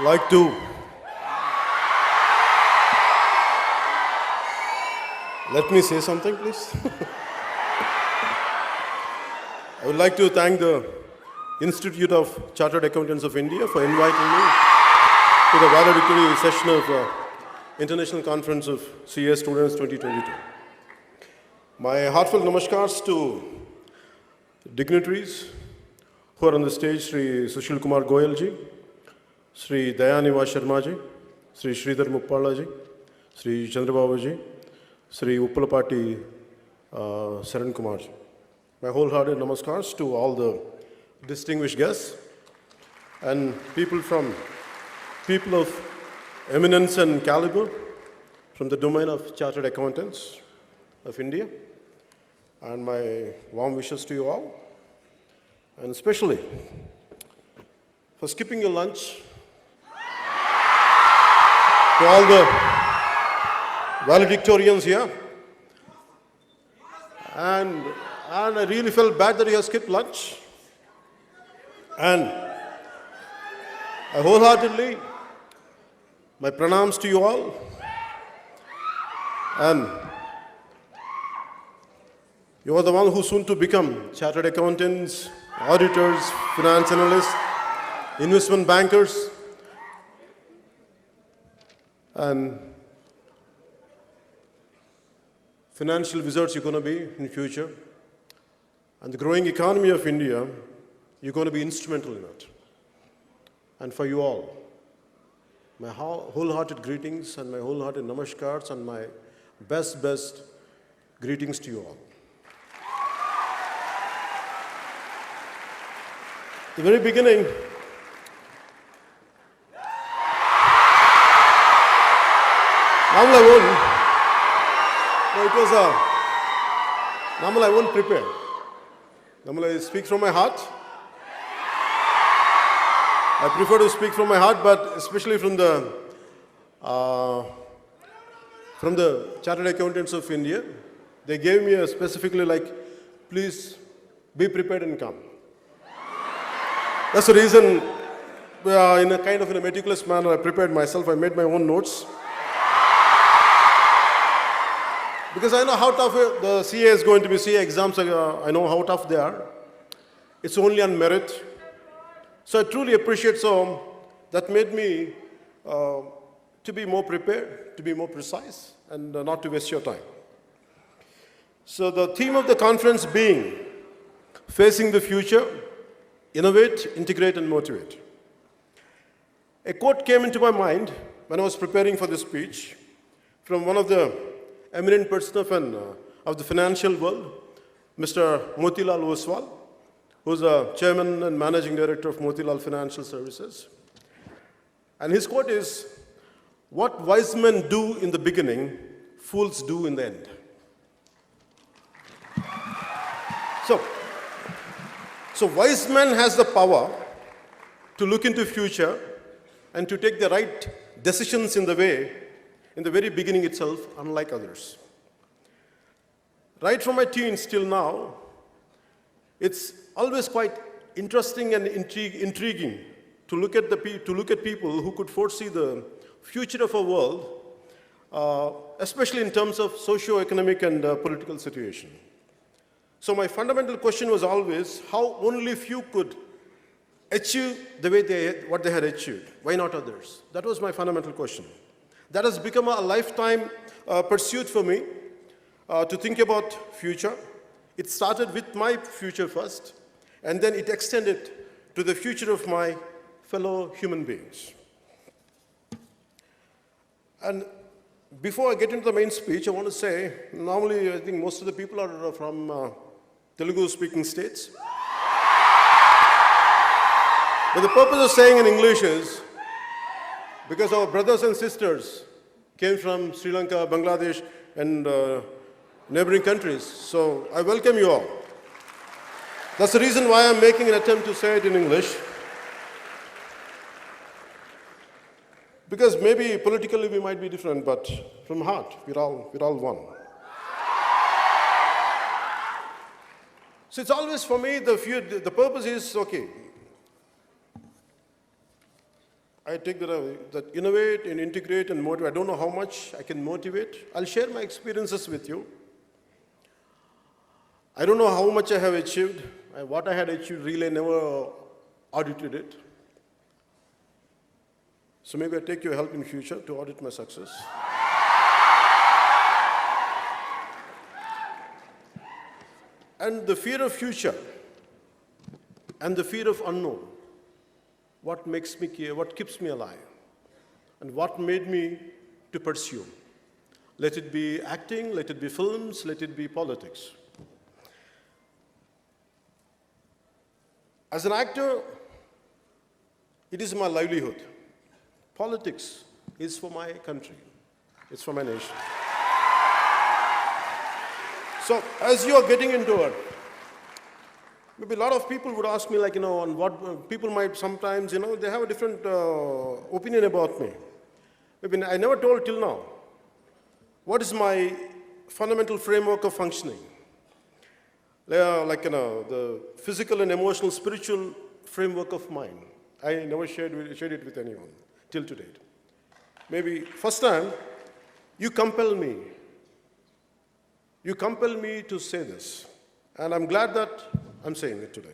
like to let me say something, please. I would like to thank the Institute of Chartered Accountants of India for inviting me to the valedictory session of International Conference of CA Students 2022. My heartfelt namaskars to dignitaries who are on the stage: Sri Sushil Kumar Goyal ji, Sri Dayaniva Sharma ji, Sri Sridhar Muppala ji, Sri Chandrababu ji, Sri Uppalapati Saran Kumar ji. My wholehearted namaskars to all the distinguished guests and people of eminence and caliber from the domain of Chartered Accountants of India. And my warm wishes to you all, and especially for skipping your lunch, to all the valedictorians here. And I really felt bad that you have skipped lunch. And I wholeheartedly, my pranams to you all. And you are the one who soon to become chartered accountants, auditors, finance analysts, investment bankers, and financial wizards you're going to be in the future. And the growing economy of India, you're going to be instrumental in it. And for you all, my wholehearted greetings and my wholehearted namaskars and my best greetings to you all. At the very beginning, Normally I won't prepare. Normally I speak from my heart. I prefer to speak from my heart, but especially from the Chartered Accountants of India, they gave me specifically like, please be prepared and come. That's the reason, in a kind of in a meticulous manner, I prepared myself. I made my own notes. Because I know how tough the CA is going to be. CA exams, I know how tough they are. It's only on merit. So I truly appreciate that made me to be more prepared, to be more precise, and not to waste your time. So the theme of the conference being Facing the Future, Innovate, Integrate, and Motivate. A quote came into my mind when I was preparing for this speech from one of the eminent person of the financial world, Mr. Motilal Oswal, who's the chairman and managing director of Motilal Financial Services. And his quote is, "What wise men do in the beginning, fools do in the end." So wise man has the power to look into future and to take the right decisions in the very beginning itself, unlike others. Right from my teens till now, it's always quite interesting and intriguing to look at people who could foresee the future of our world, especially in terms of socio-economic and political situation. So my fundamental question was always how only few could achieve what they had achieved. Why not others? That was my fundamental question. That has become a lifetime pursuit for me to think about future. It started with my future first, and then it extended to the future of my fellow human beings. And before I get into the main speech, I want to say, normally I think most of the people are from Telugu-speaking states. But the purpose of saying in English is, because our brothers and sisters came from Sri Lanka, Bangladesh, and neighboring countries. So I welcome you all. That's the reason why I'm making an attempt to say it in English. Because maybe politically we might be different, but from heart, we're all one. So it's always for me, the purpose is, okay, I take that innovate and integrate and motivate. I don't know how much I can motivate. I'll share my experiences with you. I don't know how much I have achieved. What I had achieved, really, I never audited it. So maybe I take your help in future to audit my success. And the fear of future and the fear of unknown, what makes me care, what keeps me alive, and what made me to pursue. Let it be acting, let it be films, let it be politics. As an actor, it is my livelihood. Politics is for my country. It's for my nation. So as you are getting into it, maybe a lot of people would ask me, like, on what people might sometimes, they have a different opinion about me. Maybe I never told till now what is my fundamental framework of functioning. The physical and emotional, spiritual framework of mine. I never shared it with anyone till today. Maybe first time, you compel me. You compel me to say this. And I'm glad that I'm saying it today.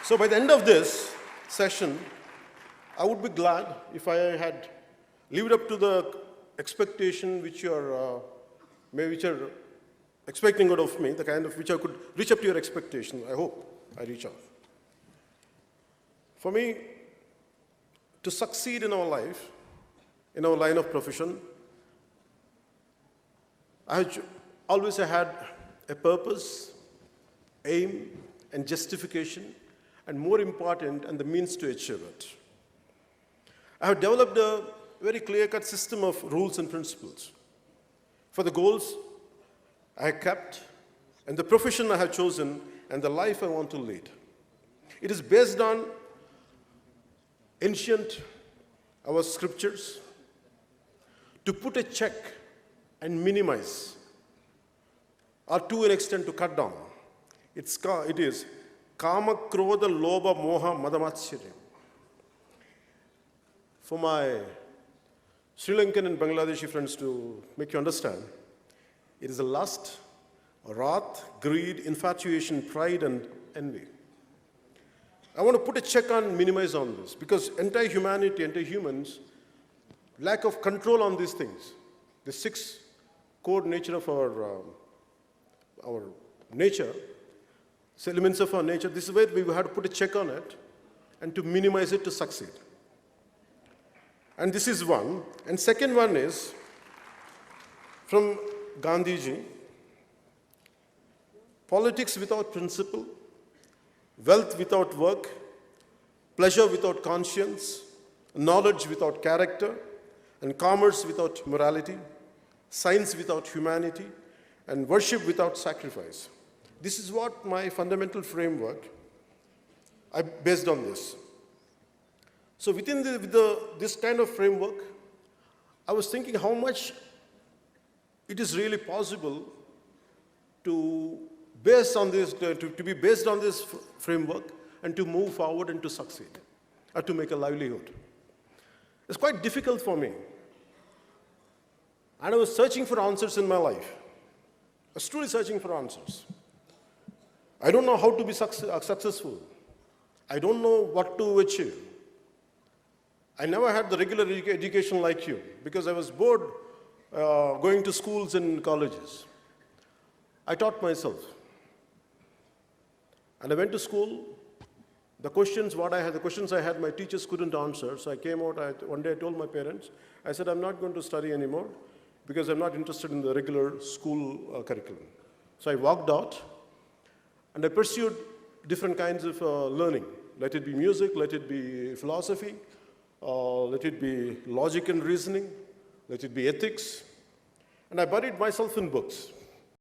So by the end of this session, I would be glad if I had lived up to the expectation which you're expecting out of me, the kind of which I could reach up to your expectation. I hope I reach out. For me, to succeed in our life, in our line of profession, I always had a purpose, aim, and justification, and more important, and the means to achieve it. I have developed a very clear-cut system of rules and principles for the goals I have kept, and the profession I have chosen, and the life I want to lead. It is based on our scriptures, to put a check and minimize, or to an extent to cut down. It is Kama, Krodha, Lobha, Moha, Madamatsyaram. For my Sri Lankan and Bangladeshi friends, to make you understand, it is a lust, wrath, greed, infatuation, pride, and envy. I want to put a check on, minimize on this, because entire humanity, entire humans, lack of control on these things. The six core nature of our nature, elements of our nature, this is where we have to put a check on it and to minimize it to succeed. And this is one. And second one is from Gandhiji: politics without principle, wealth without work, pleasure without conscience, knowledge without character, and commerce without morality, science without humanity, and worship without sacrifice. This is what my fundamental framework, I based on this. So within this kind of framework, I was thinking how much it is really possible to base on this, to be based on this framework and to move forward and to succeed, or to make a livelihood. It's quite difficult for me. And I was searching for answers in my life. I was truly searching for answers. I don't know how to be successful. I don't know what to achieve. I never had the regular education like you, because I was bored going to schools and colleges. I taught myself. And I went to school. The questions I had, my teachers couldn't answer. So I came out, one day I told my parents, I said, I'm not going to study anymore because I'm not interested in the regular school curriculum. So I walked out and I pursued different kinds of learning. Let it be music, let it be philosophy, let it be logic and reasoning, let it be ethics. And I buried myself in books.